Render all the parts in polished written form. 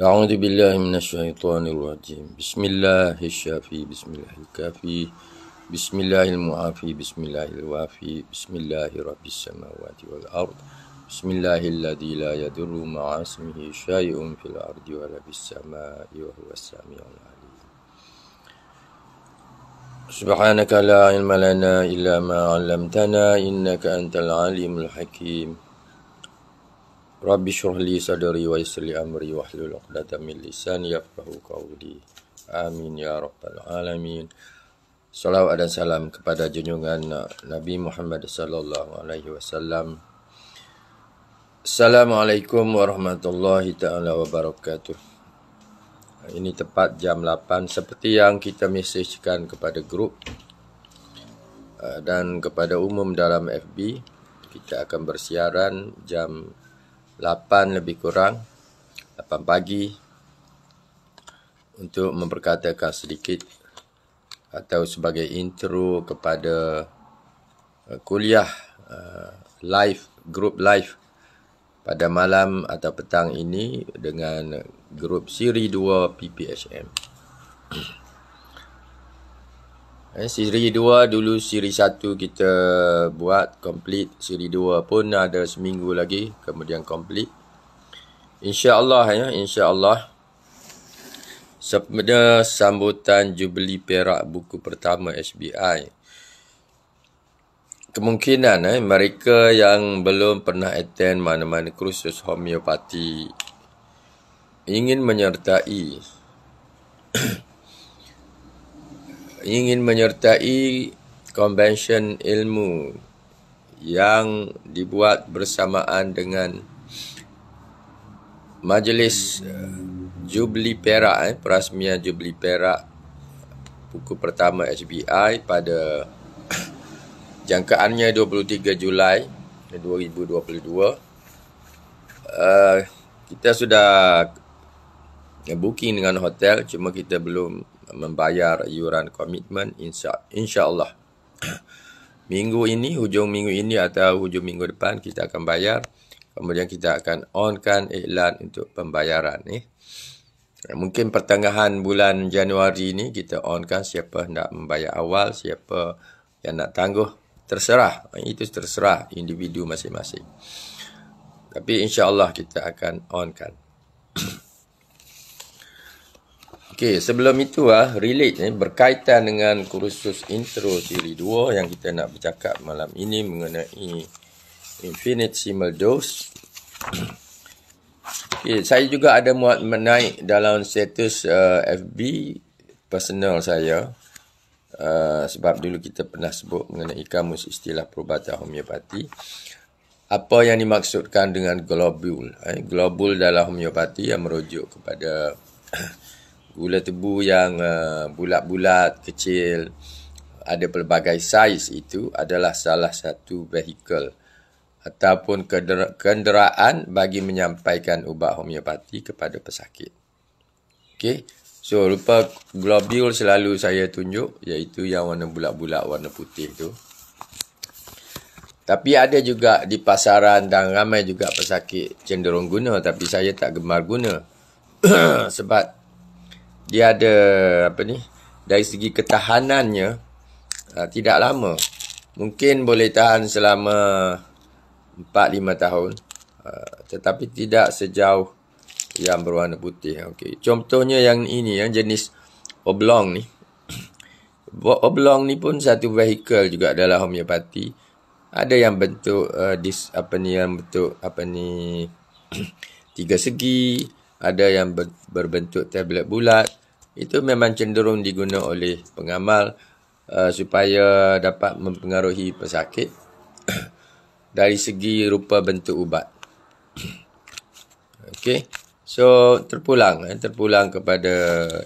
أعوذ بالله من الشيطان الرجيم بسم الله الشافي بسم الله الكافي بسم الله المعافي بسم الله الوافي بسم الله رب السماوات والأرض بسم الله الذي لا يضر مع اسمه شيء في الأرض ولا في السماء وهو السميع العليم سبحانك لا علم لنا إلا ما علمتنا إنك أنت العليم الحكيم Rabbi syurli sadri wa yassir li amri wahlul 'uqdatam min lisani yafqahu qawli. Amin ya rabbal alamin. Salawat dan salam kepada junjungan Nabi Muhammad sallallahu alaihi wasallam. Assalamualaikum warahmatullahi taala wabarakatuh. Ini tepat jam 8 seperti yang kita mesejkan kepada grup dan kepada umum dalam FB. Kita akan bersiaran jam 8 lebih kurang 8 pagi untuk memperkatakan sedikit atau sebagai intro kepada kuliah grup live pada malam atau petang ini dengan grup siri 2 PPHM. Siri 2 dulu siri 1 kita buat complete, siri 2 pun ada seminggu lagi kemudian complete. InsyaAllah insyaAllah pada sambutan Jubili Perak buku pertama SBI. Kemungkinan mereka yang belum pernah attend mana-mana kursus homeopati ingin menyertai konvensyen ilmu yang dibuat bersamaan dengan Majlis Jubili Perak, perasmian Jubili Perak buku pertama SBI pada jangkaannya 23 Julai 2022. Kita sudah booking dengan hotel, cuma kita belum membayar iuran komitmen. InsyaAllah minggu ini, hujung minggu ini atau hujung minggu depan kita akan bayar. Kemudian kita akan onkan iklan untuk pembayaran ni. Mungkin pertengahan bulan Januari ni kita onkan siapa nak membayar awal, siapa yang nak tangguh. Terserah, itu terserah individu masing-masing. Tapi insyaAllah kita akan onkan. Okey, sebelum itu relate berkaitan dengan kursus intro siri 2 yang kita nak bercakap malam ini mengenai infinitesimal dose. Okay, saya juga ada muat menaik dalam status FB personal saya sebab dulu kita pernah sebut mengenai kamus istilah perubatan homeopati. Apa yang dimaksudkan dengan globule? Globule dalam homeopati yang merujuk kepada gula tebu yang bulat-bulat, kecil, ada pelbagai saiz. Itu adalah salah satu vehikel ataupun kenderaan bagi menyampaikan ubat homeopati kepada pesakit. Okey. So, rupa globule selalu saya tunjuk, iaitu yang warna bulat-bulat, warna putih tu. Tapi ada juga di pasaran dan ramai juga pesakit cenderung guna, tapi saya tak gemar guna. Sebab dia ada dari segi ketahanannya tidak lama. Mungkin boleh tahan selama 4-5 tahun, tetapi tidak sejauh yang berwarna putih. Okey, contohnya yang ini, yang jenis oblong ni. Oblong ni pun satu vehikel juga dalam homeopati. Ada yang bentuk tiga segi, ada yang berbentuk tablet bulat. Itu memang cenderung digunakan oleh pengamal supaya dapat mempengaruhi pesakit dari segi rupa bentuk ubat. Okey. So, terpulang kepada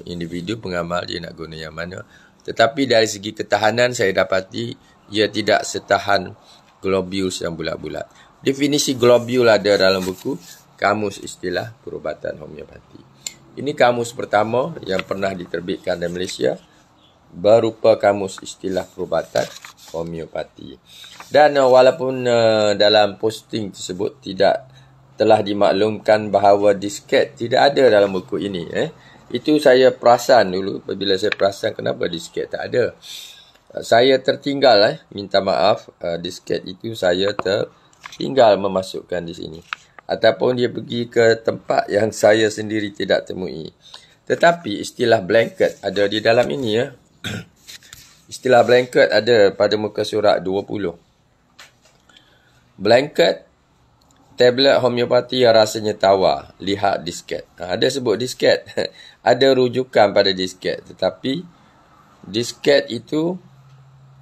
individu pengamal dia nak guna yang mana. Tetapi dari segi ketahanan saya dapati ia tidak setahan globules yang bulat-bulat. Definisi globule ada dalam buku Kamus Istilah Perubatan Homeopati. Ini kamus pertama yang pernah diterbitkan di Malaysia berupa Kamus Istilah Perubatan Homeopati. Dan walaupun dalam posting tersebut tidak telah dimaklumkan bahawa disket tidak ada dalam buku ini. Itu saya perasan dulu. Apabila saya perasan kenapa disket tak ada. Saya tertinggal. Minta maaf. Disket itu saya tertinggal memasukkan di sini. Ataupun dia pergi ke tempat yang saya sendiri tidak temui. Tetapi istilah blanket ada di dalam ini. Istilah blanket ada pada muka surat 20. Blanket tablet homeopati yang rasanya tawar. Lihat disket. Ada sebut disket. Ada rujukan pada disket. Tetapi disket itu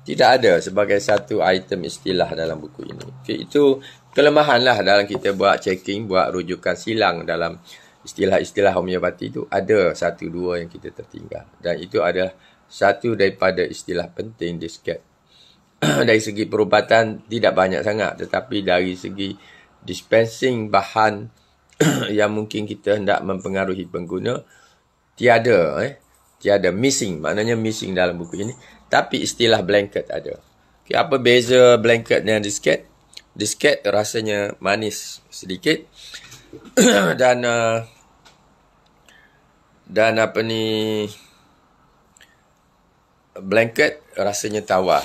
tidak ada sebagai satu item istilah dalam buku ini. Okay, itu kelemahan lah dalam kita buat checking, buat rujukan silang dalam istilah-istilah homeopati itu. Ada satu dua yang kita tertinggal. Dan itu adalah satu daripada istilah penting disket. Dari segi perubatan tidak banyak sangat. Tetapi dari segi dispensing bahan yang mungkin kita hendak mempengaruhi pengguna, tiada missing, maknanya missing dalam buku ini. Tapi istilah blanket ada. Okay, apa beza blanket dengan disket? Disket rasanya manis sedikit dan apa ni, blanket rasanya tawar.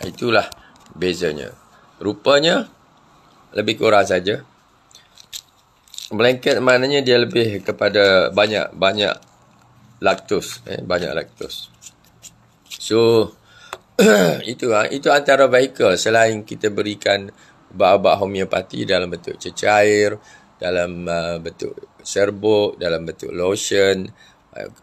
Itulah bezanya. Rupanya lebih kurang saja. Blanket maknanya dia lebih kepada banyak laktos, banyak laktos. So itu antara vehicle selain kita berikan ubat-ubat homeopati dalam bentuk cecair, dalam bentuk serbuk, dalam bentuk lotion,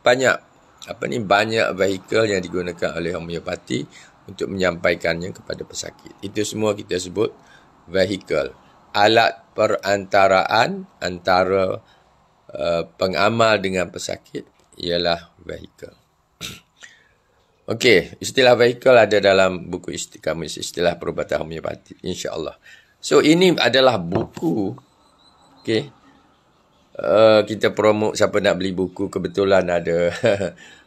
banyak vehicle yang digunakan oleh homeopati untuk menyampaikannya kepada pesakit. Itu semua kita sebut vehicle. Alat perantaraan antara pengamal dengan pesakit ialah vehicle. Okey, istilah vehicle ada dalam buku kamus istilah perubatan homeopati, insya-Allah. So ini adalah buku. Okey. Kita promote siapa nak beli buku, kebetulan ada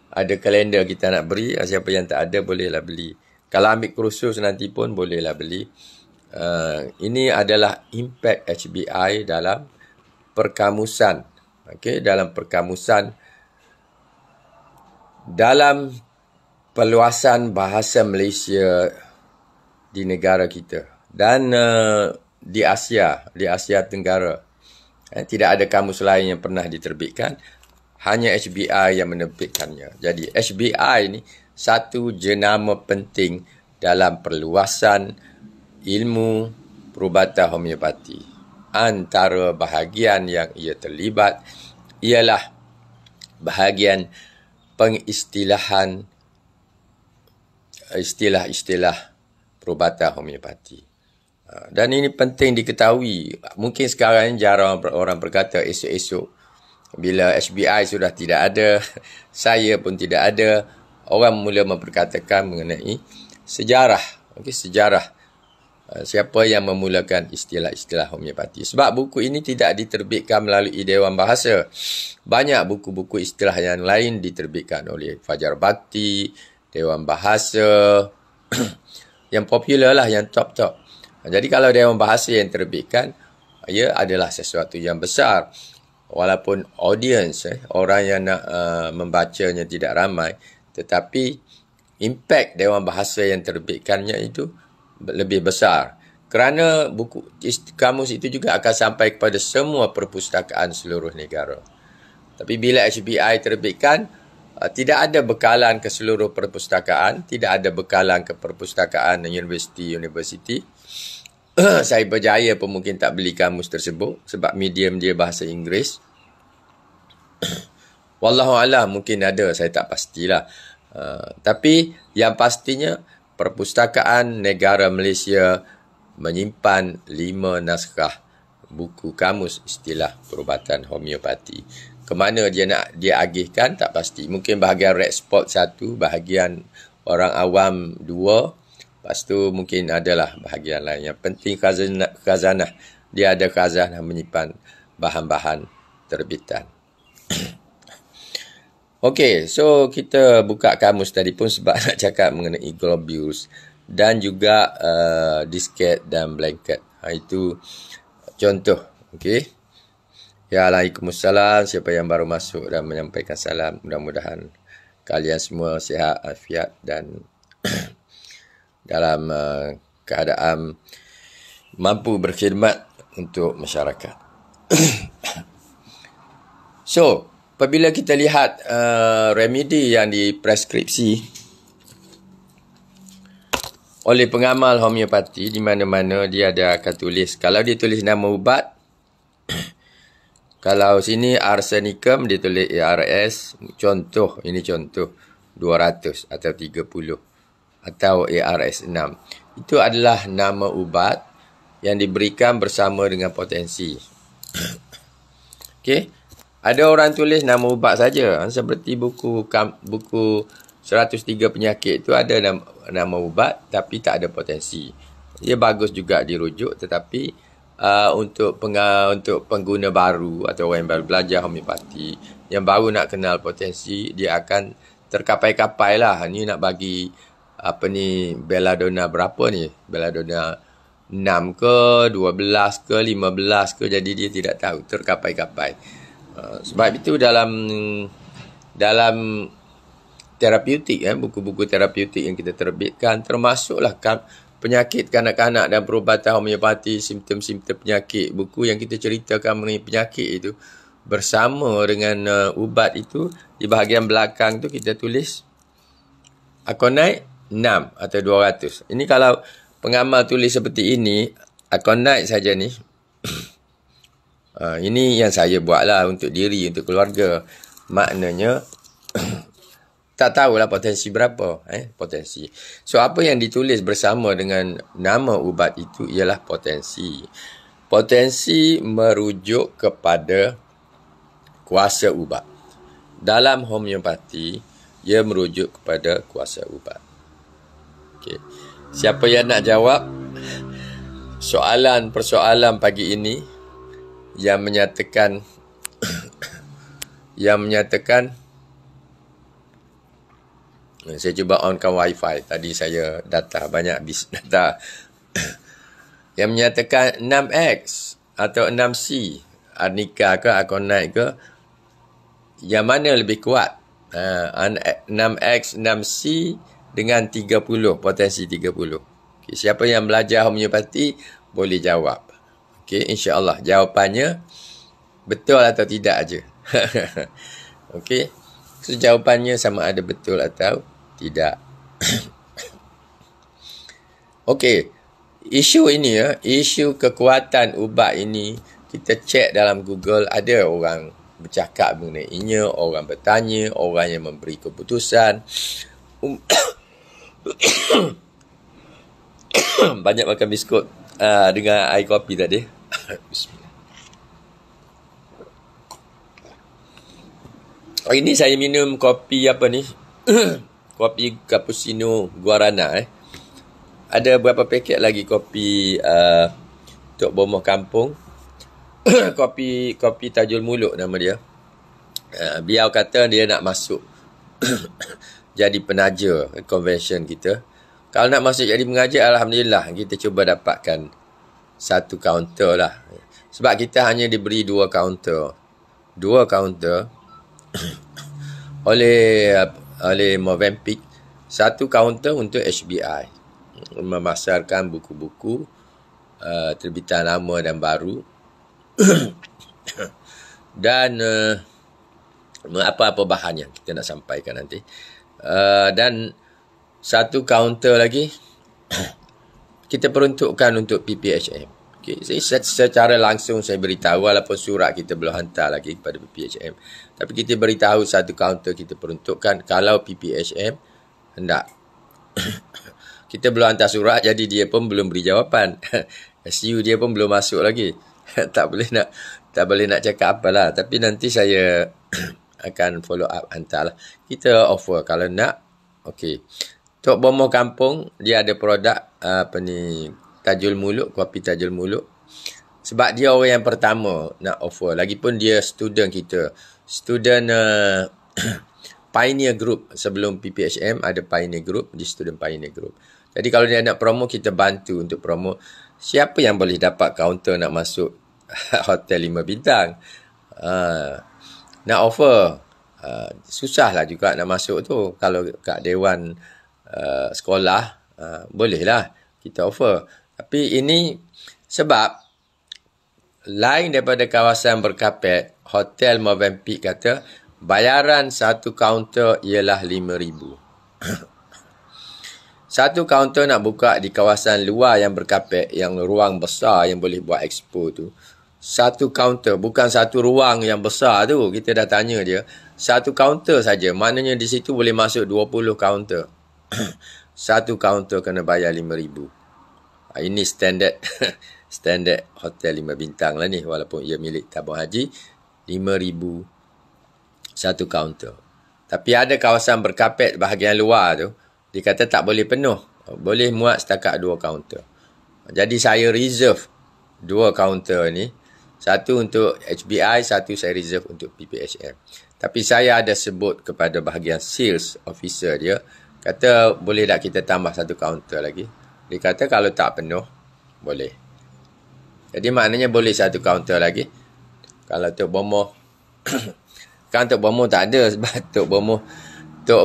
ada kalender kita nak beri, siapa yang tak ada bolehlah beli. Kalau ambil kursus nanti pun bolehlah beli. Ini adalah impact HBI dalam perkamusan. Okey, dalam perkamusan, dalam perluasan bahasa Malaysia di negara kita dan di Asia Tenggara. Tidak ada kamus lain yang pernah diterbitkan, hanya HBI yang menerbitkannya. Jadi HBI ini satu jenama penting dalam perluasan ilmu perubatan homeopati. Antara bahagian yang ia terlibat ialah bahagian pengistilahan istilah-istilah perubatan homeopati. Dan ini penting diketahui. Mungkin sekarang jarang orang berkata, esok-esok bila HBI sudah tidak ada, saya pun tidak ada, orang mula memperkatakan mengenai sejarah. Sejarah. Siapa yang memulakan istilah-istilah homeopati. Sebab buku ini tidak diterbitkan melalui Dewan Bahasa. Banyak buku-buku istilah yang lain diterbitkan oleh Fajar Bakti, Dewan Bahasa. Yang popular lah, yang top-top. Jadi kalau Dewan Bahasa yang terbitkan, ia adalah sesuatu yang besar. Walaupun audience, orang yang nak membacanya tidak ramai. Tetapi impact Dewan Bahasa yang terbitkannya itu lebih besar. Kerana buku kamus itu juga akan sampai kepada semua perpustakaan seluruh negara. Tapi bila HBI terbitkan, tidak ada bekalan ke seluruh perpustakaan, tidak ada bekalan ke perpustakaan universiti. Saya berjaya pun mungkin tak beli kamus tersebut sebab medium dia bahasa Inggeris. Wallahualam, mungkin ada, saya tak pastilah. Tapi yang pastinya Perpustakaan Negara Malaysia menyimpan 5 naskah buku kamus istilah perubatan homeopati. Kemana dia agihkan tak pasti. Mungkin bahagian Red Spot 1, bahagian orang awam 2, lepas tu mungkin adalah bahagian lain. Yang penting khazanah. Dia ada khazanah menyimpan bahan-bahan terbitan. Okey, so kita buka kamus tadi pun sebab nak cakap mengenai globules dan juga disket dan blanket. Itu contoh. Okey. Ya, Waalaikumsalam. Siapa yang baru masuk dan menyampaikan salam, mudah-mudahan kalian semua sihat, afiat dan dalam keadaan mampu berkhidmat untuk masyarakat. So, apabila kita lihat remedi yang dipreskripsi oleh pengamal homeopati, di mana-mana dia ada akan tulis, kalau dia tulis nama ubat, kalau sini arsenicum dia tulis ARS, contoh, ini contoh 200 atau 30 atau ARS 6. Itu adalah nama ubat yang diberikan bersama dengan potensi. Okey. Ada orang tulis nama ubat saja, seperti buku 103 penyakit itu ada nama ubat tapi tak ada potensi. Dia bagus juga dirujuk, tetapi untuk pengguna baru atau orang yang baru belajar homeopati yang baru nak kenal potensi, dia akan terkapai-kapai lah. Ni nak bagi belladonna berapa ni? Belladonna 6 ke, 12 ke, 15 ke, jadi dia tidak tahu, terkapai-kapai. Sebab itu dalam terapeutik, buku-buku terapeutik yang kita terbitkan, termasuklah penyakit kanak-kanak dan perubatan homeopati, simptom-simptom penyakit. Buku yang kita ceritakan mengenai penyakit itu bersama dengan ubat itu, di bahagian belakang tu kita tulis Aconite 6 atau 200. Ini kalau pengamal tulis seperti ini, Aconite saja ni. Ini yang saya buatlah untuk diri, untuk keluarga. Maknanya tak tahulah potensi berapa, potensi. So, apa yang ditulis bersama dengan nama ubat itu ialah potensi. Potensi merujuk kepada kuasa ubat. Dalam homeopati, ia merujuk kepada kuasa ubat. Okay. Siapa yang nak jawab persoalan pagi ini yang menyatakan saya cuba onkan wifi. Tadi saya banyak habis data. Yang menyatakan 6X atau 6C, Arnica ke, Aconite ke, yang mana lebih kuat? 6X, 6C dengan 30, potensi 30. Okay, siapa yang belajar homeopati boleh jawab. Okay, insya-Allah jawapannya betul atau tidak aja. Okey. So, jawapannya sama ada betul atau tidak. Okey. Isu ini isu kekuatan ubat ini, kita cek dalam Google, ada orang bercakap mengenainya, orang bertanya, orang yang memberi keputusan. Banyak makan biskut dengan air kopi tadi. Bismillah. Hari ni saya minum kopi apa ni? Kopi cappuccino guarana. Ada berapa paket lagi kopi Tok Bomoh Kampung. kopi Tajul Muluk nama dia. Beliau kata dia nak masuk jadi penaja convention kita. Kalau nak masuk jadi pengajar, alhamdulillah kita cuba dapatkan satu kaunter lah. Sebab kita hanya diberi dua kaunter oleh Movenpick. Satu kaunter untuk HBI, memasarkan buku-buku terbitan lama dan baru dan apa-apa bahan yang kita nak sampaikan nanti. Dan satu kaunter lagi kita peruntukkan untuk PPHM. Okay. Secara langsung saya beritahu, walaupun surat kita belum hantar lagi kepada PPHM, tapi kita beritahu satu kaunter kita peruntukkan kalau PPHM hendak. Kita belum hantar surat, jadi dia pun belum beri jawapan. SU dia pun belum masuk lagi. tak boleh nak cakap apalah, tapi nanti saya akan follow up hantarlah. Kita offer kalau nak. Okey. Tok Bomoh Kampung dia ada produk Tajul Muluk, kopi Tajul Muluk. Sebab dia orang yang pertama nak offer. Lagipun dia student kita. Student Pioneer Group. Sebelum PPHM ada Pioneer Group. Di Student Pioneer Group. Jadi kalau dia nak promo, kita bantu untuk promo. Siapa yang boleh dapat kaunter nak masuk hotel 5 bintang? nak offer. Susahlah juga nak masuk tu. Kalau kat Dewan sekolah, bolehlah kita offer. Tapi ini sebab lain daripada kawasan berkapet, Hotel Movenpick kata bayaran satu kaunter ialah RM5,000. Satu kaunter nak buka di kawasan luar yang berkapet, yang ruang besar yang boleh buat expo tu. Satu kaunter, bukan satu ruang yang besar tu. Kita dah tanya dia. Satu kaunter saja. Maknanya di situ boleh masuk 20 kaunter. Satu kaunter kena bayar RM5,000. Ini standard standard hotel 5 bintang lah ni. Walaupun ia milik tabung haji. RM5,000 satu kaunter. Tapi ada kawasan berkapet bahagian luar tu, dia kata tak boleh penuh. Boleh muat setakat 2 kaunter. Jadi saya reserve 2 kaunter ni. Satu untuk HBI, satu saya reserve untuk PPHM. Tapi saya ada sebut kepada bahagian sales officer dia. Kata boleh tak kita tambah 1 kaunter lagi. Dia kata kalau tak penuh, boleh. Jadi maknanya boleh 1 kaunter lagi. Kalau Tok Bomoh, kan Tok Bomoh tak ada. Sebab Tok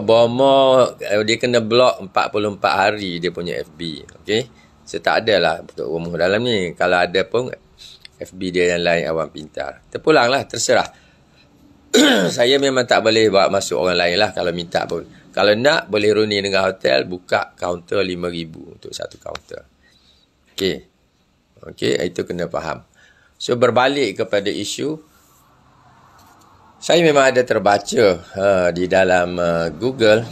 Bomoh dia kena block 44 hari dia punya FB. Okay. So tak ada lah Tok Bomoh dalam ni. Kalau ada pun FB dia yang lain Awam Pintar. Terpulanglah, terserah. Saya memang tak boleh bawa masuk orang lain lah kalau minta pun. Kalau nak, boleh runding dengan hotel, buka kaunter RM5,000 untuk 1 kaunter. Okey. Okey, itu kena faham. So, berbalik kepada isu, saya memang ada terbaca di dalam Google,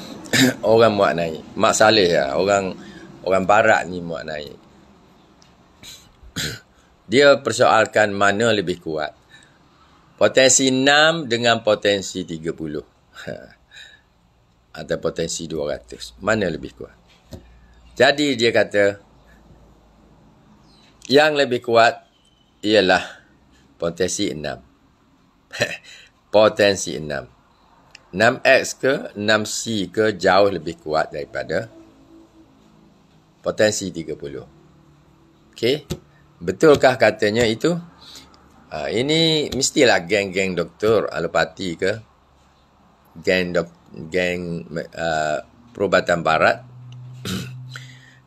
orang muat naik. Mak Saleh lah, orang barat ni muat naik. Dia persoalkan mana lebih kuat. Potensi 6 dengan potensi 30. Atau potensi 200. Mana lebih kuat? Jadi dia kata, yang lebih kuat ialah potensi 6. Potensi 6. 6X ke 6C ke jauh lebih kuat daripada potensi 30. Okey? Betulkah katanya itu? Ini mestilah geng-geng doktor alopati ke geng perubatan barat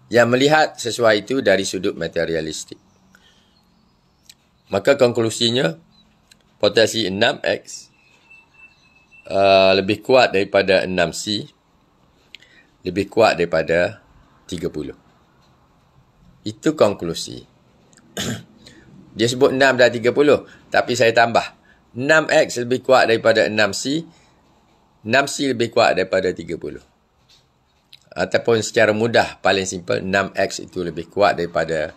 yang melihat sesuai itu dari sudut materialistik. Maka konklusinya potensi 6X lebih kuat daripada 6C, lebih kuat daripada 30. Itu konklusi. Dia sebut 6 dan 30, tapi saya tambah 6X lebih kuat daripada 6C, 6C lebih kuat daripada 30. Ataupun secara mudah, paling simple, 6X itu lebih kuat daripada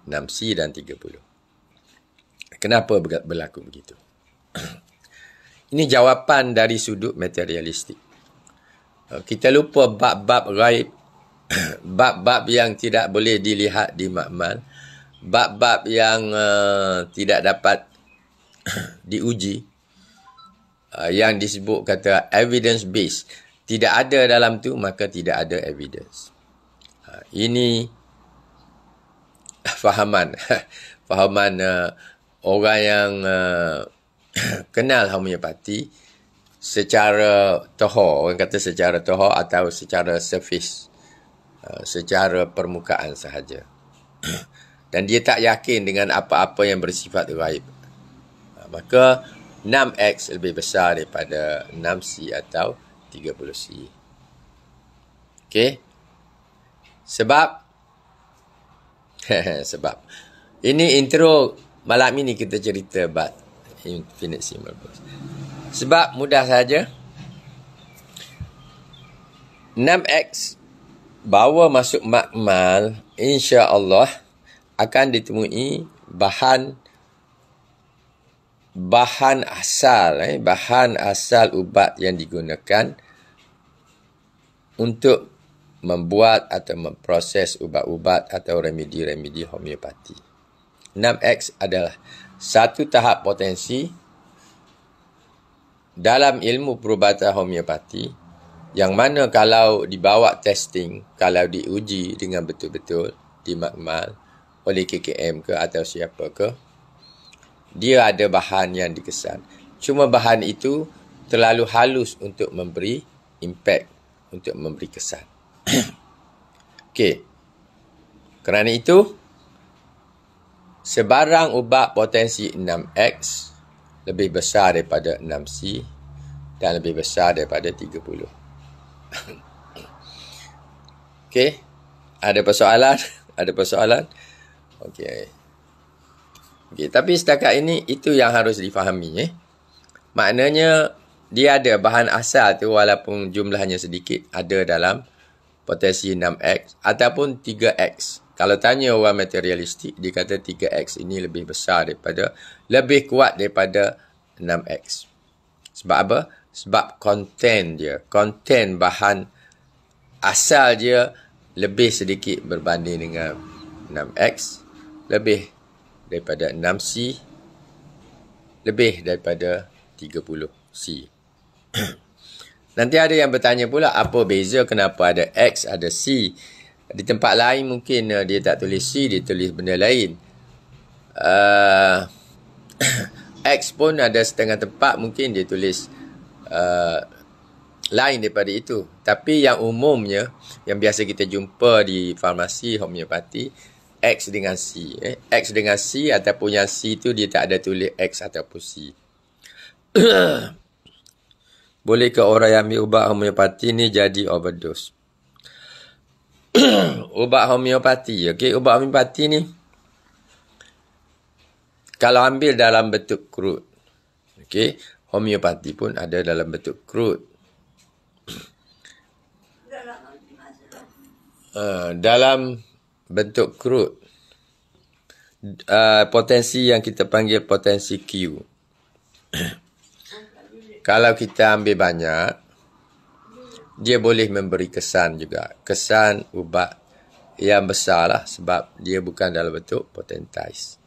6C dan 30. Kenapa berlaku begitu? Ini jawapan dari sudut materialistik. Kita lupa bab-bab gaib, bab-bab yang tidak boleh dilihat di makmal, bab-bab yang tidak dapat diuji, yang disebut kata evidence based. Tidak ada dalam tu, maka tidak ada evidence. Ini fahaman orang yang kenal homeopati secara tohor. Orang kata secara tohor atau secara surface, secara permukaan sahaja. Dan dia tak yakin dengan apa-apa yang bersifat gaib. Maka 6X lebih besar daripada 6C atau 30C. Okey? Sebab sebab ini intro malam ini kita cerita about infinite symbols. Sebab mudah saja 6X bawa masuk makmal, insya-Allah akan ditemui bahan asal ubat yang digunakan untuk membuat atau memproses ubat-ubat atau remedi-remedi homeopati. 6X adalah satu tahap potensi dalam ilmu perubatan homeopati yang mana kalau dibawa testing, kalau diuji dengan betul-betul di makmal oleh KKM ke atau siapa ke, dia ada bahan yang dikesan. Cuma bahan itu terlalu halus untuk memberi impact, untuk memberi kesan. Okey. Kerana itu, sebarang ubat potensi 6X lebih besar daripada 6C dan lebih besar daripada 30. Okey. Ada persoalan? Ada persoalan? Okey. Okey, tapi setakat ini itu yang harus difahami. Maknanya dia ada bahan asal tu walaupun jumlahnya sedikit ada dalam potensi 6X ataupun 3X. Kalau tanya orang materialistik, dia kata 3X ini lebih besar daripada, lebih kuat daripada 6X. Sebab apa? Sebab konten dia, konten bahan asal dia lebih sedikit berbanding dengan 6X, lebih daripada 6C, lebih daripada 30C. Nanti ada yang bertanya pula, apa beza kenapa ada X, ada C? Di tempat lain mungkin dia tak tulis C, dia tulis benda lain. X pun ada setengah tempat mungkin dia tulis lain daripada itu. Tapi yang umumnya, yang biasa kita jumpa di farmasi homeopati, X dengan C. X dengan C ataupun yang C tu dia tak ada tulis X ataupun C. Boleh ke orang yang ambil ubat homeopati ni jadi overdose? Ubat homeopati, okey, ubat homeopati ni kalau ambil dalam bentuk crude, okey, homeopati pun ada dalam bentuk crude. Dalam bentuk crude, potensi yang kita panggil potensi Q. Kalau kita ambil banyak, dia boleh memberi kesan juga. Kesan ubat yang besar lah sebab dia bukan dalam bentuk potentize.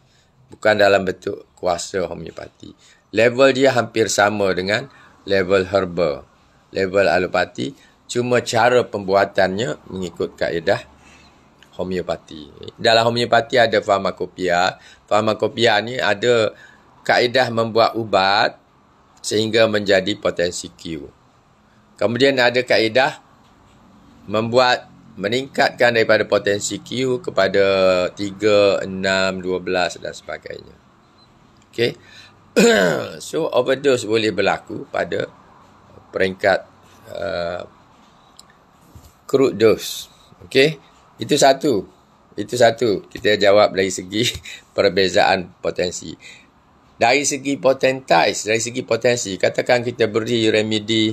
Bukan dalam bentuk kuasa homeopati. Level dia hampir sama dengan level herba, level alopati. Cuma cara pembuatannya mengikut kaedah homeopati. Dalam homeopati ada farmakopia. Farmakopia ni ada kaedah membuat ubat sehingga menjadi potensi Q. Kemudian ada kaedah meningkatkan daripada potensi Q kepada 3, 6, 12 dan sebagainya. Okay. So, overdose boleh berlaku pada peringkat crude dose. Okay. Itu satu. Kita jawab dari segi perbezaan potensi. Dari segi potensi, katakan kita beri remedi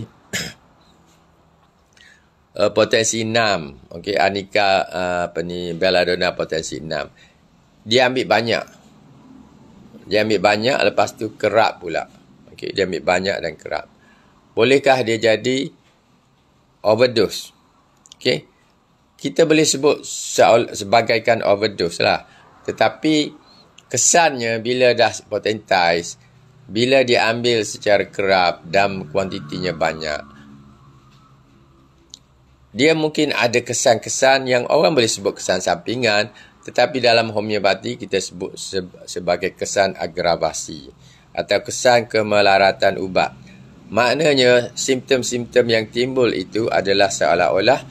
potensi 6, okey, Arnica belladonna potensi 6. Dia ambil banyak, lepas tu kerap pula. Okey, dia ambil banyak dan kerap. Bolehkah dia jadi overdose? Okey. Kita boleh sebut sebagaikan overdose lah. Tetapi kesannya bila dah potentize, bila dia ambil secara kerap dan kuantitinya banyak, dia mungkin ada kesan-kesan yang orang boleh sebut kesan sampingan, tetapi dalam homeopati kita sebut sebagai kesan agravasi atau kesan kemelaratan ubat. Maknanya simptom-simptom yang timbul itu adalah seolah-olah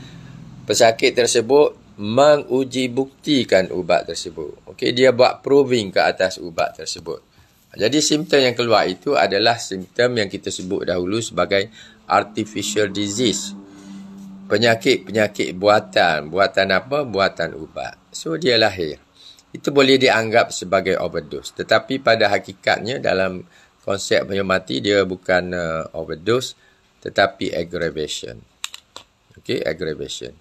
pesakit tersebut menguji buktikan ubat tersebut. Okey, dia buat proving ke atas ubat tersebut. Jadi simptom yang keluar itu adalah simptom yang kita sebut dahulu sebagai artificial disease. Penyakit-penyakit buatan. Buatan apa? Buatan ubat. So, dia lahir. Itu boleh dianggap sebagai overdose. Tetapi pada hakikatnya dalam konsep homeopati dia bukan overdose tetapi aggravation. Okey, aggravation.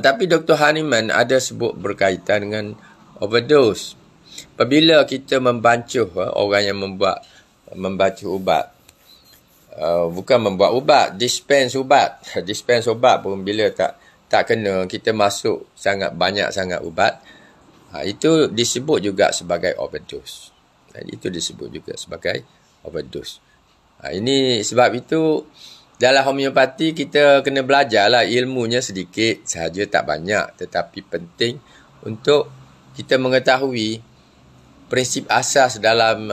Tapi Dr. Hahnemann ada sebut berkaitan dengan overdose. Apabila kita membancuh orang yang membancuh ubat, bukan membuat ubat, dispense ubat. Dispense ubat pun bila tak kena, kita masuk banyak sangat ubat, itu disebut juga sebagai overdose. Itu disebut juga sebagai overdose. Ini sebab itu dalam homeopati kita kena belajarlah, ilmunya sedikit sahaja, tak banyak, tetapi penting untuk kita mengetahui prinsip asas dalam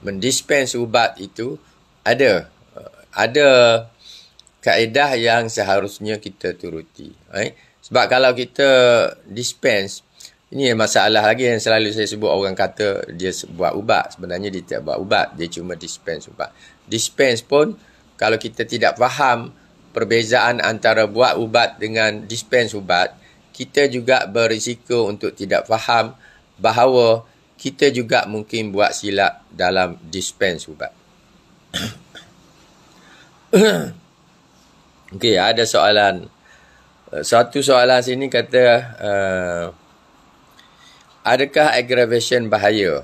Mendispense ubat itu ada kaedah yang seharusnya kita turuti. Sebab kalau kita dispense, ini masalah lagi yang selalu saya sebut, orang kata dia buat ubat. Sebenarnya dia tidak buat ubat, dia cuma dispense ubat. Dispense pun kalau kita tidak faham perbezaan antara buat ubat dengan dispense ubat, kita juga berisiko untuk tidak faham bahawa kita juga mungkin buat silap dalam dispense ubat. Okey, ada soalan. Satu soalan sini kata, adakah aggravation bahaya?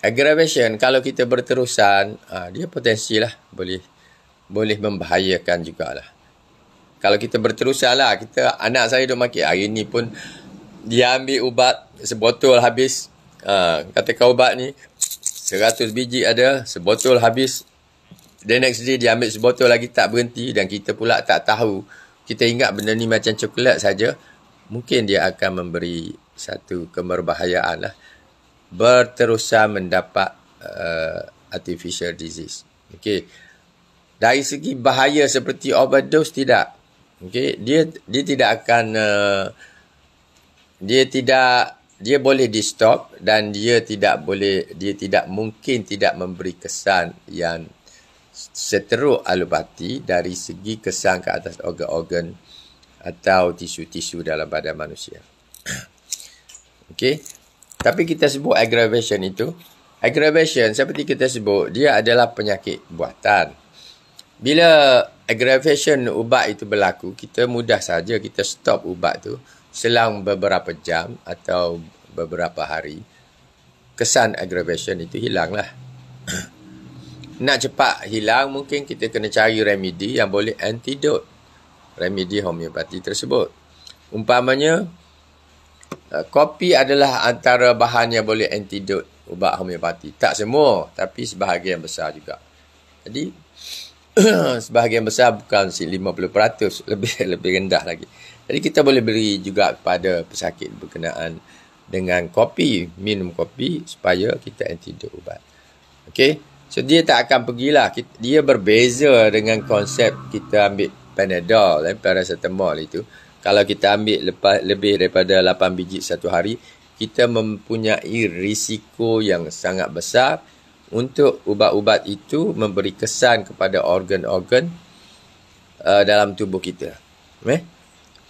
Aggravation, kalau kita berterusan, dia potensi lah boleh membahayakan jugalah. Kalau kita berterusan lah, anak saya duk makin, hari ni pun dia ambil ubat sebotol habis. Katakan ubat ni 100 biji ada, sebotol habis. The next day dia ambil sebotol lagi, tak berhenti, dan kita pula tak tahu. Kita ingat benda ni macam coklat saja, mungkin dia akan memberi satu kemerbahayaan lah. Berterusan mendapat artificial disease. Okey. Dari segi bahaya seperti overdose, tidak. Okey, dia tidak akan dia boleh di stop, dan dia tidak mungkin tidak memberi kesan yang seteruk alopati dari segi kesan ke atas organ-organ atau tisu-tisu dalam badan manusia. Okey. Tapi kita sebut aggravation itu. Aggravation seperti kita sebut, dia adalah penyakit buatan. Bila aggravation ubat itu berlaku, kita mudah saja kita stop ubat tu selang beberapa jam atau beberapa hari. Kesan aggravation itu hilanglah. Nak cepat hilang, mungkin kita kena cari remedi yang boleh antidote remedi homeopati tersebut. Umpamanya, kopi adalah antara bahan yang boleh antidote ubat homeopati. Tak semua, tapi sebahagian besar juga. Jadi, sebahagian besar bukan 50%, lebih rendah lagi. Jadi, kita boleh beri juga kepada pesakit berkenaan dengan kopi, minum kopi supaya kita antidote ubat. Okey? So, dia tak akan pergilah. Dia berbeza dengan konsep kita ambil Panadol, paracetamol itu. Kalau kita ambil lebih daripada 8 biji satu hari, kita mempunyai risiko yang sangat besar untuk ubat-ubat itu memberi kesan kepada organ-organ dalam tubuh kita.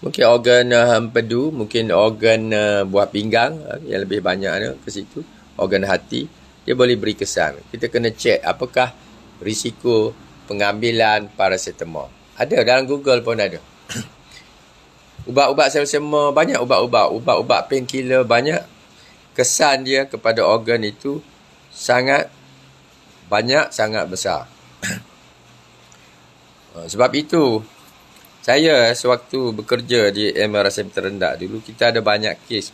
Mungkin organ empedu, mungkin organ buah pinggang yang lebih banyak ke situ, organ hati, dia boleh beri kesan. Kita kena cek apakah risiko pengambilan paracetamol. Ada, dalam Google pun ada. Ubat-ubat selsema, banyak ubat-ubat painkiller banyak. Kesan dia kepada organ itu sangat banyak, sangat besar. Sebab itu, saya sewaktu bekerja di MRSM Terendak dulu, kita ada banyak kes.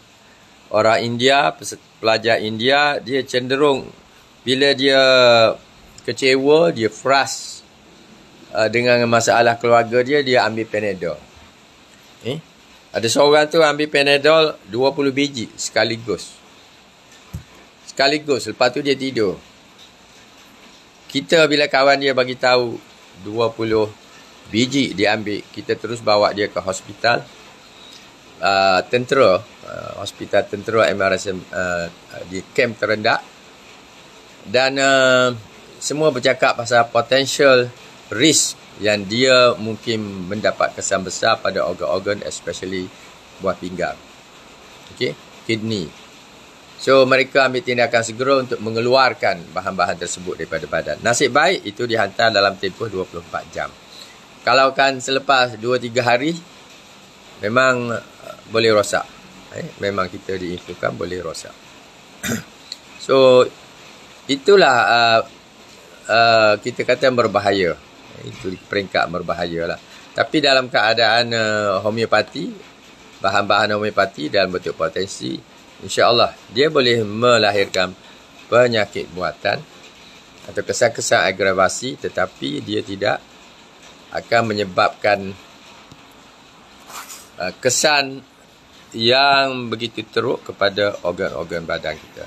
Orang India, pelajar India, dia cenderung bila dia kecewa, dia frust dengan masalah keluarga dia ambil Panadol. Ada seorang tu ambil Panadol 20 biji sekaligus. Lepas tu dia tidur. Kita bila kawan dia bagi tahu 20 biji dia ambil, kita terus bawa dia ke hospital tentera, hospital tentera MRSM di Kem Terendak, dan semua bercakap pasal potential risk yang dia mungkin mendapat kesan besar pada organ-organ, especially buah pinggang, kidney. So mereka ambil tindakan segera untuk mengeluarkan bahan-bahan tersebut daripada badan. Nasib baik itu dihantar dalam tempoh 24 jam. Kalau kan selepas 2-3 hari, memang boleh rosak. Memang kita diinfokan boleh rosak. So itulah kita kata berbahaya. Itu peringkat berbahaya lah. Tapi dalam keadaan homeopati, bahan-bahan homeopati dalam bentuk potensi, insya-Allah dia boleh melahirkan penyakit buatan atau kesan-kesan agravasi, tetapi dia tidak akan menyebabkan kesan yang begitu teruk kepada organ-organ badan kita.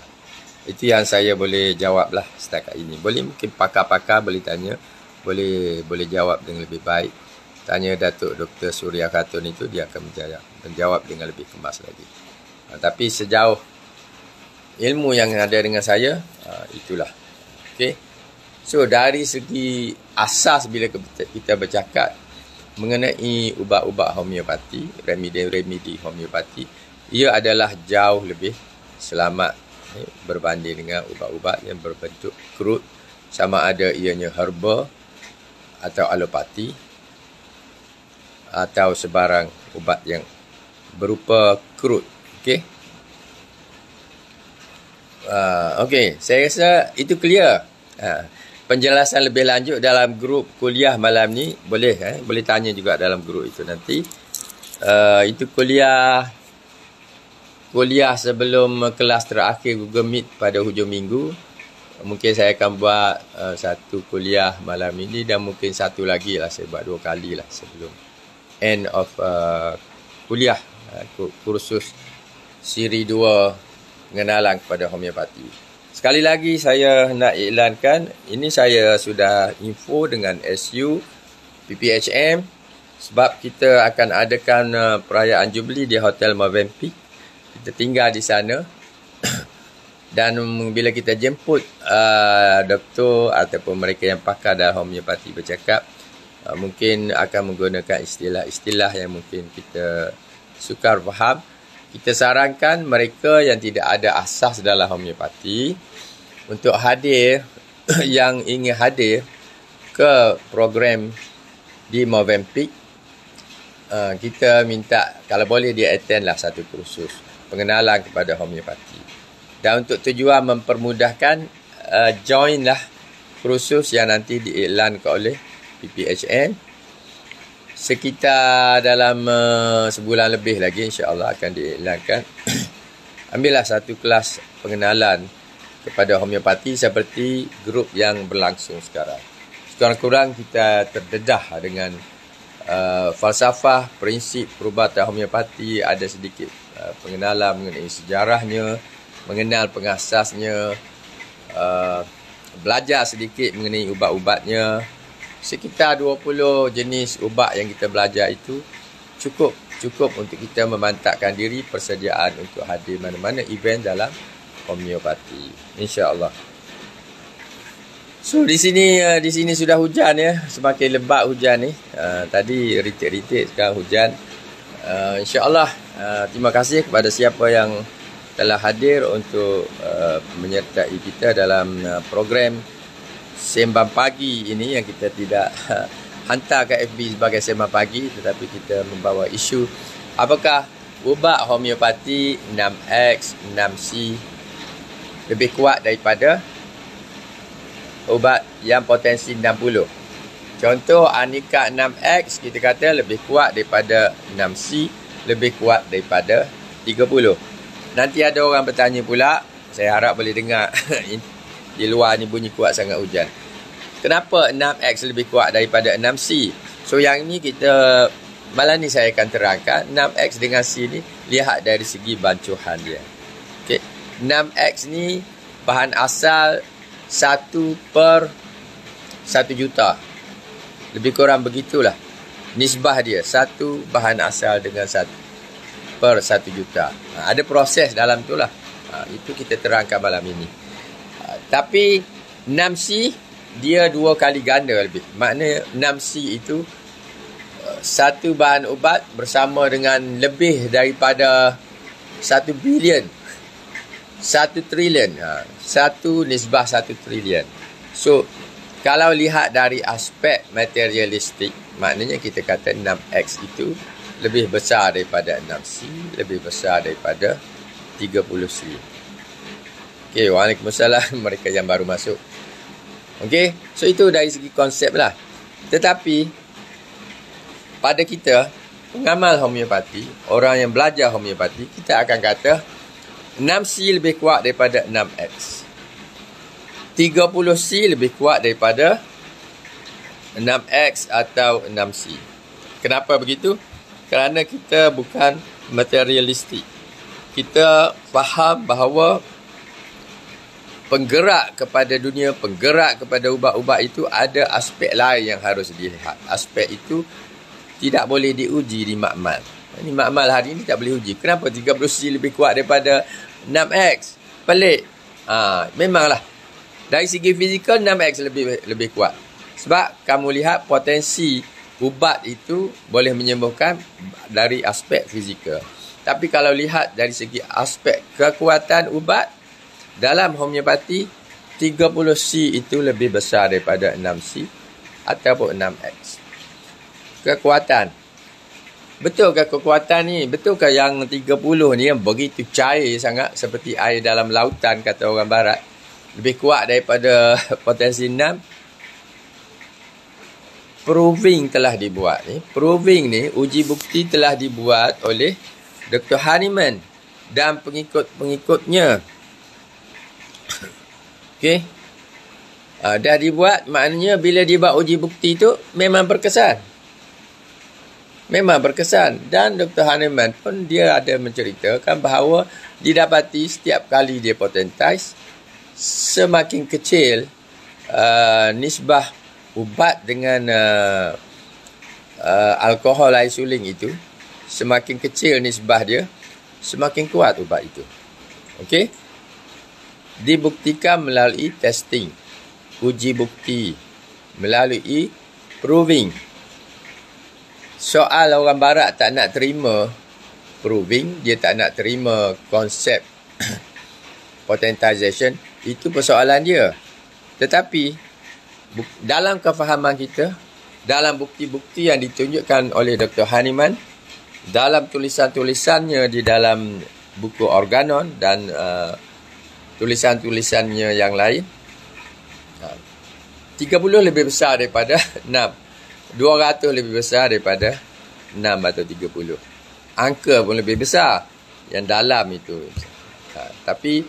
Itu yang saya boleh jawab lah setakat ini. Boleh mungkin pakar-pakar boleh tanya, boleh jawab dengan lebih baik. Tanya Datuk Dr. Surya Khatun itu, dia akan menjawab dengan lebih kemas lagi. Tapi sejauh ilmu yang ada dengan saya, itulah. Okay. So dari segi asas bila kita bercakap mengenai ubat-ubat homeopati, remedi homeopati, ia adalah jauh lebih selamat berbanding dengan ubat-ubat yang berbentuk krut, sama ada ianya herba atau alopati atau sebarang ubat yang berupa krut. Okey. Okey, saya rasa itu clear. Penjelasan lebih lanjut dalam grup kuliah malam ni boleh boleh tanya juga dalam grup itu nanti. Itu kuliah sebelum kelas terakhir Google Meet pada hujung minggu. Mungkin saya akan buat satu kuliah malam ini dan mungkin satu lagi lah, saya buat 2 kali lah sebelum end of kuliah kursus siri 2 pengenalan kepada homeopati. Sekali lagi saya nak iklankan, ini saya sudah info dengan SU PPHM sebab kita akan adakan perayaan Jubilee di Hotel Movenpick. Kita tinggal di sana dan bila kita jemput doktor ataupun mereka yang pakar dalam homeopati bercakap, mungkin akan menggunakan istilah-istilah yang mungkin kita sukar faham. Kita sarankan mereka yang tidak ada asas dalam homeopati untuk hadir, yang ingin hadir ke program di Movenpick, kita minta kalau boleh dia attend lah satu kursus pengenalan kepada homeopati. Dan untuk tujuan mempermudahkan, join lah kursus yang nanti diiklankan oleh PPHM. Sekitar dalam sebulan lebih lagi insya-Allah akan diiklankan. Ambillah satu kelas pengenalan kepada homeopati seperti grup yang berlangsung sekarang. Sekurang-kurang kita terdedah dengan falsafah, prinsip perubatan homeopati, ada sedikit pengenalan mengenai sejarahnya, mengenal pengasasnya, belajar sedikit mengenai ubat-ubatnya. Sekitar 20 jenis ubat yang kita belajar itu cukup untuk kita memantapkan diri persediaan untuk hadir mana-mana event dalam homeopati, insya-Allah. So di sini sudah hujan ya, semakin lebat hujan ni. Tadi rintik-rintik, sekarang hujan. Insya-Allah terima kasih kepada siapa yang telah hadir untuk menyertai kita dalam program Sembang Pagi ini, yang kita tidak hantar ke FB sebagai Sembang Pagi, tetapi kita membawa isu apakah ubat homeopati 6X, 6C lebih kuat daripada ubat yang potensi 60. Contoh Anika 6X kita kata lebih kuat daripada 6C, lebih kuat daripada 30. Nanti ada orang bertanya pula, saya harap boleh dengar di luar ni bunyi kuat sangat hujan. Kenapa 6X lebih kuat daripada 6C? So yang ini kita malam ni saya akan terangkan 6X dengan C ni, lihat dari segi bancuhan dia. Okey, 6X ni bahan asal 1/1 juta. Lebih kurang begitulah nisbah dia, satu bahan asal dengan 1/1 juta. Ada proses dalam tu lah. Itu kita terangkan malam ini. Tapi 6C dia 2 kali ganda lebih. Maknanya 6C itu satu bahan ubat bersama dengan lebih daripada 1 bilion, 1 trilion. Satu nisbah 1 trilion. So kalau lihat dari aspek materialistik, maknanya kita kata 6X itu lebih besar daripada 6C, lebih besar daripada 30C. Okey, waalaikumsalam mereka yang baru masuk. Okey, so itu dari segi konsep lah. Tetapi pada kita, pengamal homeopati, orang yang belajar homeopati, kita akan kata 6C lebih kuat daripada 6X. 30C lebih kuat daripada 6X atau 6C. Kenapa begitu? Kerana kita bukan materialistik. Kita faham bahawa penggerak kepada dunia, penggerak kepada ubat-ubat itu ada aspek lain yang harus dilihat. Aspek itu tidak boleh diuji di makmal. Ini makmal hari ini tak boleh uji. Kenapa 30C lebih kuat daripada 6X? Pelik. Memanglah. Dari segi fizikal 6X lebih kuat. Sebab kamu lihat potensi ubat itu boleh menyembuhkan dari aspek fizikal. Tapi kalau lihat dari segi aspek kekuatan ubat, dalam homeopati 30C itu lebih besar daripada 6C ataupun 6X. Kekuatan. Betulkah kekuatan ni? Betulkah yang 30 ni yang begitu cair sangat seperti air dalam lautan kata orang barat lebih kuat daripada potensi 6? Proving telah dibuat ni. Proving ni, uji bukti telah dibuat oleh Dr. Hahnemann dan pengikut-pengikutnya. Okey. Dah dibuat, maknanya bila dia buat uji bukti tu memang berkesan. Memang berkesan. Dan Dr. Hahnemann pun dia ada menceritakan bahawa didapati setiap kali dia potentize, semakin kecil nisbah ubat dengan alkohol isolin itu, semakin kecil nisbah dia, semakin kuat ubat itu. Okey? Dibuktikan melalui testing, uji bukti, melalui proving. Soal orang barat tak nak terima proving, dia tak nak terima konsep potentization, itu persoalan dia. Tetapi dalam kefahaman kita, dalam bukti-bukti yang ditunjukkan oleh Dr. Hahnemann, dalam tulisan-tulisannya di dalam buku Organon dan tulisan-tulisannya yang lain, 30 lebih besar daripada 6. 200 lebih besar daripada 6 atau 30. Angka pun lebih besar yang dalam itu. Tapi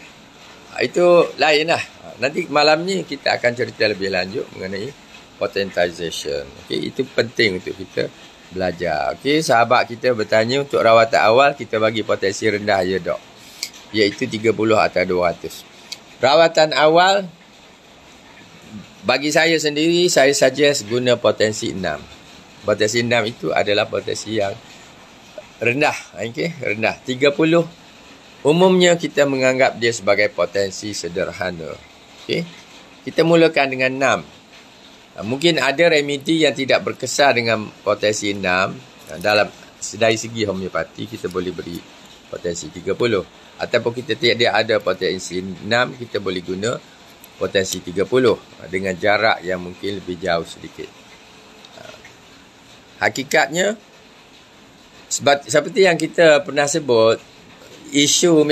itu lain lah. Nanti malam ni kita akan cerita lebih lanjut mengenai potentization. Okay, itu penting untuk kita belajar. Okay, sahabat kita bertanya untuk rawatan awal kita bagi potensi rendah ya dok, iaitu 30 atau 200. Rawatan awal bagi saya sendiri, saya suggest guna potensi 6. Potensi 6 itu adalah potensi yang rendah. Okay, rendah. 30 umumnya kita menganggap dia sebagai potensi sederhana. Okay, kita mulakan dengan 6. Mungkin ada remedi yang tidak berkesan dengan potensi 6. Dalam dari segi homeopati kita boleh beri potensi 30. Ataupun kita tidak ada potensi 6, kita boleh guna potensi 30 dengan jarak yang mungkin lebih jauh sedikit. Hakikatnya, seperti yang kita pernah sebut, isu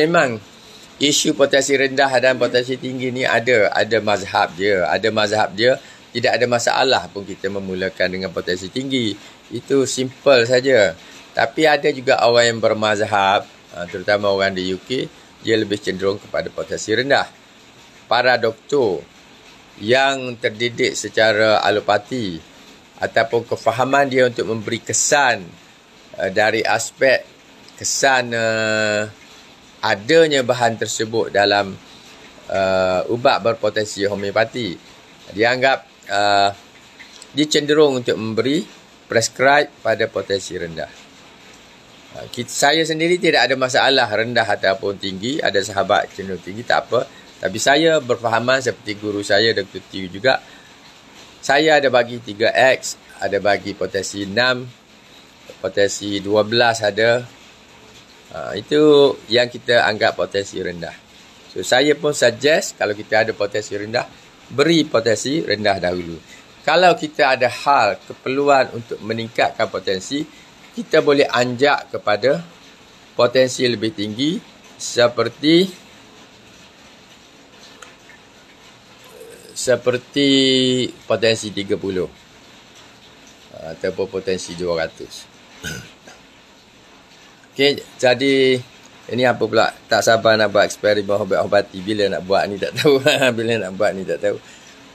potensi rendah dan potensi tinggi ni ada mazhab dia. Ada mazhab dia, tidak ada masalah pun kita memulakan dengan potensi tinggi. Itu simple saja. Tapi ada juga orang yang bermazhab, terutama orang di UK, dia lebih cenderung kepada potensi rendah. Para doktor yang terdidik secara alopati ataupun kefahaman dia untuk memberi kesan dari aspek kesan adanya bahan tersebut dalam ubat berpotensi homeopati, dia anggap dia cenderung untuk memberi prescribe pada potensi rendah. Saya sendiri tidak ada masalah rendah ataupun tinggi. Ada sahabat cenderung tinggi, tak apa. Tapi saya berfahaman seperti guru saya, Dr. Tiu juga. Saya ada bagi 3X, ada bagi potensi 6, potensi 12 ada. Itu yang kita anggap potensi rendah. So, saya pun suggest kalau kita ada potensi rendah, beri potensi rendah dahulu. Kalau kita ada hal, keperluan untuk meningkatkan potensi, kita boleh anjak kepada potensi lebih tinggi seperti potensi 30 ataupun potensi 200. Okey, jadi ini apa pula, tak sabar nak buat eksperimen ubat-ubati. Bila nak buat ni tak tahu. Bila nak buat ni tak tahu.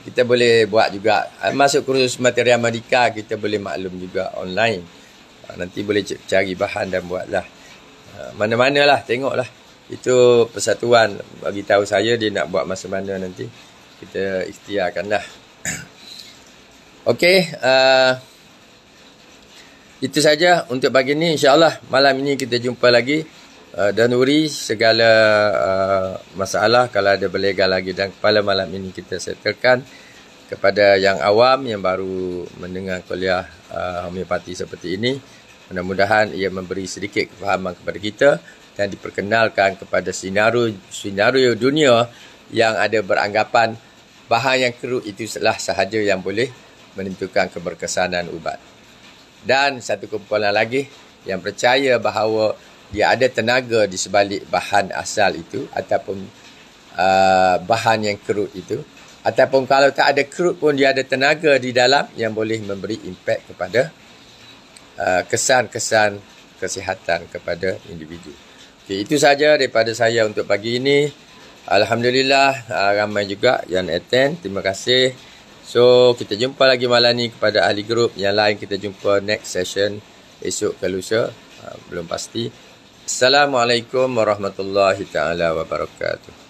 Kita boleh buat juga. Masuk kursus material medika, kita boleh maklum juga online. Nanti boleh cari bahan dan buatlah. Mana-manalah, tengoklah. Itu persatuan bagi tahu saya dia nak buat masa mana nanti. Kita ikhtiarkanlah. Okey, itu saja untuk pagi ni. InsyaAllah malam ini kita jumpa lagi. Dan uri segala masalah kalau ada berlegar lagi dan kepala malam ini kita settlekan. Kepada yang awam yang baru mendengar kuliah homeopati seperti ini, mudah-mudahan ia memberi sedikit kefahaman kepada kita dan diperkenalkan kepada senario dunia yang ada beranggapan bahan yang kerut itu sahaja yang boleh menentukan keberkesanan ubat. Dan satu kumpulan lagi yang percaya bahawa dia ada tenaga di sebalik bahan asal itu ataupun bahan yang kerut itu, ataupun kalau tak ada kerut pun dia ada tenaga di dalam yang boleh memberi impak kepada kesan-kesan kesihatan kepada individu. Okay, itu saja daripada saya untuk pagi ini. Alhamdulillah ramai juga yang attend. Terima kasih. So kita jumpa lagi malam ni kepada ahli grup. Yang lain kita jumpa next session esok ke lusa. Belum pasti. Assalamualaikum warahmatullahi taala wabarakatuh.